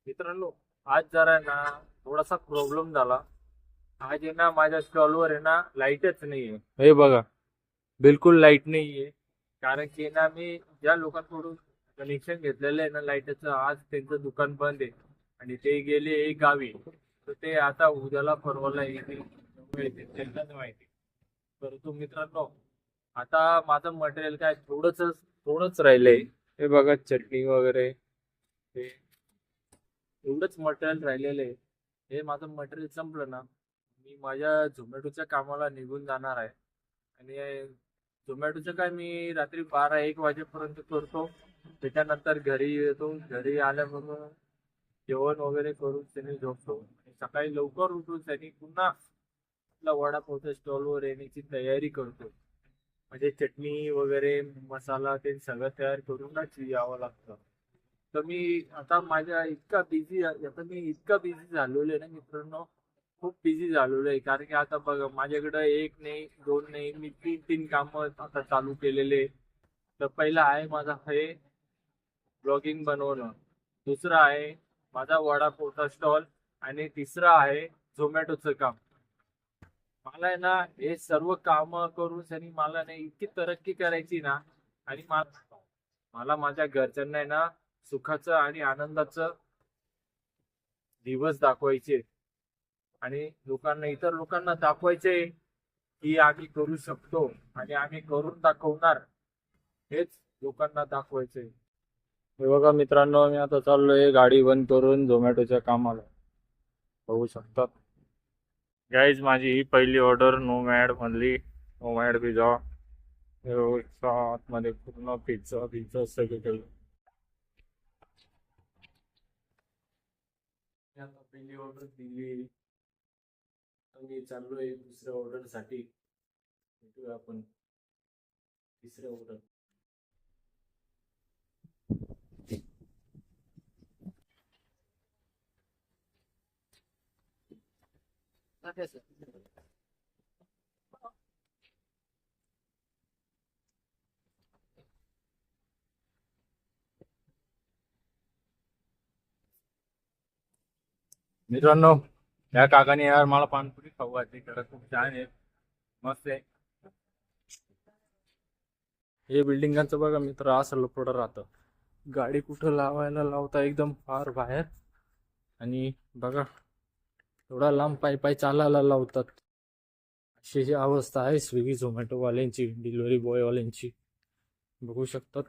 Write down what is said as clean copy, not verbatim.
मित्रांनो, आज जरा ना थोडासा प्रॉब्लेम झाला. आज आहे ना माझ्या स्टॉलवर आहे ना लाईटच नाहीये. हे बघा, बिलकुल लाईट नाहीये. कारण की ना मी ज्या लोकांकडून कनेक्शन घेतलेलं आहे ना लाईटचं, आज त्यांचं दुकान बंद आहे आणि ते गेले एक गावी. तर ते आता उद्याला परवाला येतील, त्यांनाच माहिती. परंतु मित्रांनो, आता माझं मटेरियल काय थोडंच राहिलंय. हे बघा, चटणी वगैरे हे एवढंच मटेरियल राहिलेलं आहे. हे माझं मटेरियल संपलं ना, मी माझ्या झोमॅटोच्या कामाला निघून जाणार आहे. आणि झोमॅटोचं काय मी रात्री 12-1 वाजेपर्यंत करतो. त्याच्यानंतर घरी येतो. घरी आल्याबरोबर जेवण वगैरे करून त्यांनी झोपतो आणि सकाळी लवकर उठून त्यांनी पुन्हा आपला वडापावच्या स्टॉलवर येण्याची तयारी करतो. म्हणजे चटणी वगैरे मसाला ते सगळं तयार करूनच यावं लागतं. तर मी आता माझ्या इतका बिझी आता मी इतका बिझी झालेलो आहे ना मित्रांनो, खूप बिझी झालेलो आहे. कारण की आता बघा, माझ्याकडं एक नाही, दोन नाही, मी 3-3 कामं आता चालू केलेले आहे. तर पहिलं आहे माझं हे ब्लॉगिंग बनवणं, दुसरं आहे माझा वडापावचा स्टॉल आणि तिसरं आहे झोमॅटोचं काम. मला आहे ना हे सर्व काम करून सनी मला नाही इतकी तरक्की करायची ना. आणि मला माझ्या घरच्यांना आहे ना सुखाचं आणि आनंदाचं दिवस दाखवायचे आणि इतर लोकांना दाखवायचे की आम्ही करू शकतो आणि आम्ही करून दाखवणार. हेच लोकांना दाखवायचे. हे बघा मित्रांनो, मी आता चाललोय गाडी बंद करून झोमॅटोच्या कामाला. बघू शकतात गाईज, माझी ही पहिली ऑर्डर नोमॅड मधली. नोमॅड पिझ्झा आतमध्ये पूर्ण पिझ्झा पिझ्झा सगळं केलं. मी आता पहिली ऑर्डर दिली. आता मी चाललोय दुसऱ्या ऑर्डर साठी. भेटूया आपण तिसऱ्या ऑर्डर. मित्रांनो, या काकाने यार मला पानपुरी खाऊ घातली. खरं खूप छान आहे, मस्त आहे. हे बिल्डिंगांचं बघा मित्र, असं लपडं राहतं. गाडी कुठं लावायला लावता एकदम फार बाहेर. आणि बघा, एवढा लांब पायी पायी चालायला लावतात. अशी ही अवस्था आहे स्विगी झोमॅटो वाल्यांची, डिलिव्हरी बॉय वाल्यांची. बघू शकतात.